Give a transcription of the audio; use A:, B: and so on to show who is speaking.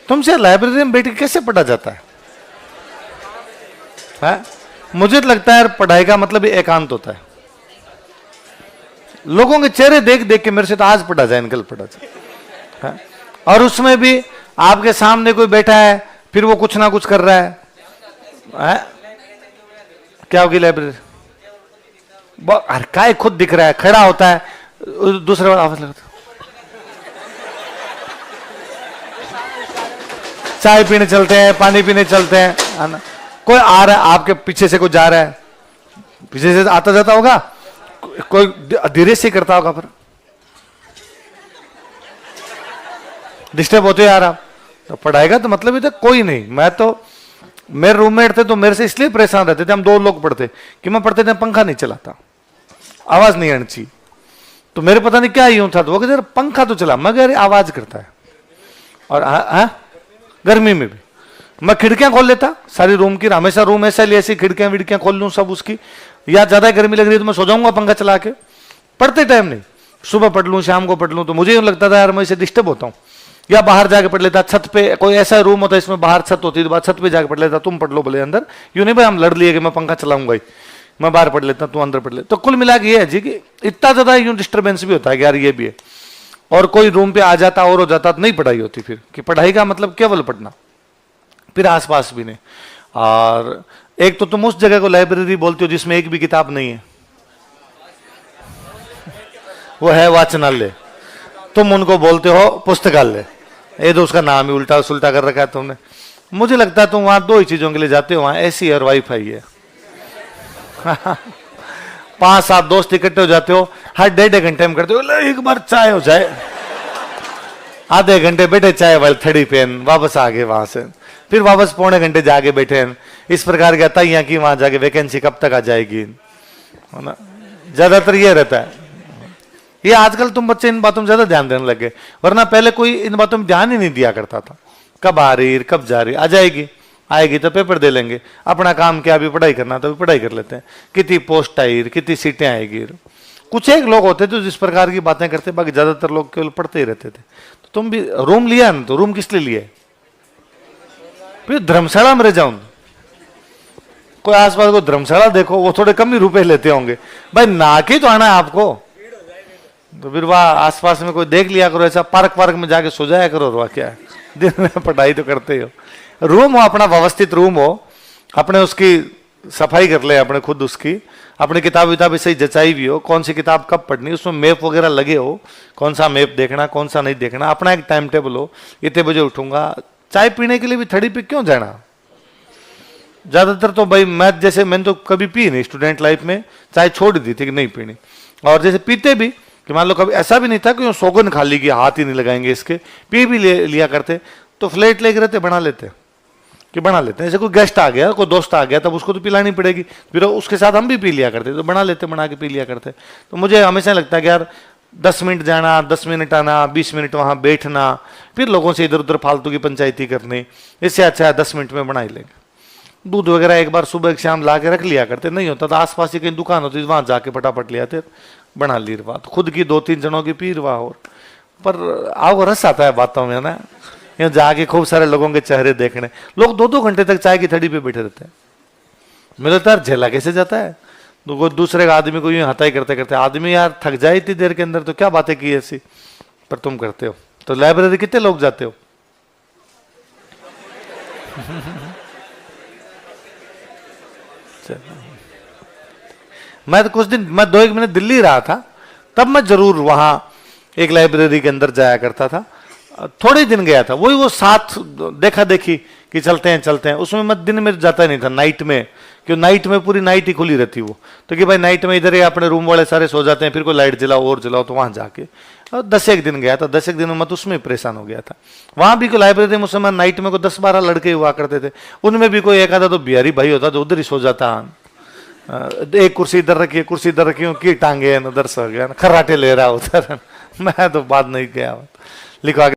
A: तुमसे लाइब्रेरी में बैठ के कैसे पढ़ा जाता है? मुझे तो लगता है यार पढ़ाई का मतलब एकांत होता है। लोगों के चेहरे देख देख के मेरे से तो आज पढ़ा जाए, निकल पढ़ा जाए। और उसमें भी आपके सामने कोई बैठा है, फिर वो कुछ ना कुछ कर रहा है। क्या होगी लाइब्रेरी? काय खुद दिख रहा है, खड़ा होता है, दूसरे बार आवाज लगता, चाय पीने चलते हैं, पानी पीने चलते हैं, कोई आ रहा है आपके पीछे से, कोई जा रहा है, पीछे से आता जाता होगा, कोई धीरे से करता होगा, पर डिस्टर्ब होते यार आप। तो पढ़ाई का तो मतलब ही था कोई नहीं। मैं तो, मेरे रूममेट थे तो मेरे से इसलिए परेशान रहते थे, हम 2 लोग पढ़ते कि मैं पढ़ते थे पंखा नहीं चलाता, आवाज नहीं आनी चाहिए। तो मेरे पता नहीं क्या यूं था, तो वो कहते पंखा तो चला, मगर आवाज करता है। और गर्मी में भी मैं खिड़कियां खोल लेता सारी रूम की, हमेशा रूम ऐसा लिए ऐसी खिड़कियां विड़कियां खोल लूं सब उसकी। या ज्यादा गर्मी लग रही है तो मैं सो जाऊंगा पंखा चला के, पढ़ते टाइम नहीं, सुबह पढ़ लूं शाम को पढ़ लूं। तो मुझे यूं लगता था यार मैं इसे डिस्टर्ब होता हूं। या बाहर जाके पढ़ लेता, छत पे कोई ऐसा रूम होता है इसमें बाहर छत होती है, तो छत पे जाके पढ़ लेता, तुम पढ़ लो बोले अंदर, यूं नहीं भाई हम लड़ लिए कि मैं पंखा चलाऊंगा ही, मैं बाहर पढ़ लेता तू अंदर पढ़ ले। तो कुल मिला के ये है जी कि इतना ज्यादा यूं डिस्टर्बेंस भी होता है कि यार ये भी है। और कोई रूम पे आ जाता और हो जाता तो नहीं पढ़ाई होती फिर, कि पढ़ाई का मतलब केवल पढ़ना, फिर आसपास भी नहीं। और एक तो तुम उस जगह को लाइब्रेरी बोलते हो जिसमें एक भी किताब नहीं है, वो है वाचनालय, तुम उनको बोलते हो पुस्तकालय। ये तो उसका नाम ही उल्टा सुल्टा कर रखा है तुमने। मुझे लगता है तुम वहां 2 ही चीजों के लिए जाते हो, वहां एसी और वाईफाई है। 5-7 दोस्त इकट्ठे हो जाते हो, हर 1.5 घंटे में करते हो एक बार चाय हो जाए, आधे घंटे बैठे चाय वाली थड़ी पेन, वापस आ गए वहां से, फिर वापस पौने घंटे जाके बैठे। इस प्रकार की तैयां की वहां जाके वैकेंसी कब तक आ जाएगी, है ना, ज्यादातर ये रहता है। ये आजकल तुम बच्चे इन बातों में ज्यादा ध्यान देने लगे, वरना पहले कोई इन बातों में ध्यान ही नहीं दिया करता था। कब आ रही, कब जा रही, आ जाएगी, आएगी तो पेपर दे लेंगे, अपना काम क्या, अभी पढ़ाई करना तो अभी पढ़ाई कर लेते हैं, कितनी पोस्ट आई, कितनी सीटें आएगी। कुछ एक लोग होते थे जिस प्रकार की बातें करते, बाकी ज्यादातर लोग केवल पढ़ते ही रहते थे। तो तुम भी रूम लिया ना, तो रूम किस लिए लिया? फिर धर्मशाला में रह जाऊं, कोई आसपास को धर्मशाला देखो, वो थोड़े कम ही रुपए लेते होंगे भाई, ना के तो आना है आपको। तो फिर वह आसपास में कोई देख लिया करो, ऐसा पार्क में जाके सो जाया करो, वह क्या है, दिन में पढ़ाई तो करते हो। रूम हो अपना, व्यवस्थित रूम हो, अपने उसकी सफाई कर ले, अपने खुद उसकी, अपनी किताब विताब सही जचाई भी हो, कौन सी किताब कब पढ़नी, उसमें मैप वगैरह लगे हो, कौन सा मैप देखना कौन सा नहीं देखना, अपना एक टाइम टेबल हो, इतने बजे उठूंगा। चाय पीने के लिए भी थड़ी पे क्यों जाना? ज्यादातर तो भाई मैंने तो कभी पी नहीं स्टूडेंट लाइफ में, चाय छोड़ दी थी कि नहीं पीनी। और जैसे पीते भी कि मान लो कभी ऐसा भी नहीं था कि सौगंध खा ली कि हाथ ही नहीं लगाएंगे इसके, पी भी लिया करते, तो फ्लेट लेके रहते, बना लेते कि बना लेते हैं। जैसे कोई गेस्ट आ गया, कोई दोस्त आ गया, तब उसको तो पिलानी पड़ेगी, फिर उसके साथ हम भी पी लिया करते, तो बना लेते, बना के पी लिया करते। तो मुझे हमेशा लगता है कि यार 10 मिनट जाना, 10 मिनट आना, 20 मिनट वहां बैठना, फिर लोगों से इधर उधर फालतू की पंचायती करनी, इससे अच्छा है 10 मिनट में बना ही लेंगे। दूध वगैरह एक बार सुबह शाम ला के रख लिया करते, नहीं होता तो आसपास ही कहीं दुकान होती, वहां जाके फटाफट ले आते, बना ली बात, खुद की 2-3 जनों की पीर वाह। और पर आपको रस आता है बातों में ना, यहाँ जाके खूब सारे लोगों के चेहरे देखने, लोग 2-2 घंटे तक चाय की थड़ी पे बैठे रहते हैं। मेरे तो यार झेला कैसे जाता है, तो दूसरे आदमी को यूं हताई करते करते, आदमी यार थक जाए इतनी देर के अंदर, तो क्या बातें की ऐसी, पर तुम करते हो। तो लाइब्रेरी कितने लोग जाते हो? मैं तो कुछ दिन, मैं 2-1 महीने दिल्ली रहा था, तब मैं जरूर वहां एक लाइब्रेरी के अंदर जाया करता था। थोड़े दिन गया था, वही वो साथ देखा देखी कि चलते हैं, उसमें मैं दिन में जाता नहीं था, नाइट में, क्यों नाइट में पूरी नाइट ही खुली रहती वो, तो कि भाई नाइट में इधर ही अपने रूम वाले सारे सो जाते हैं, फिर कोई लाइट जलाओ और जलाओ, तो वहां जाके 10-1 दिन गया था। 10-1 दिन में मैं तो उसमें परेशान हो गया था। वहां भी कोई लाइब्रेरी में उस समय नाइट में कोई 10-12 लड़के हुआ करते थे, उनमें भी कोई एक आधा तो बिहारी भाई होता जो उधर ही सो जाता। एक कुर्सी इधर रखी, कुर्सी इधर रखी, की टांगे उधर सो गया, खर्राटे ले रहा उधर। मैं तो बात नहीं किया, लिखवा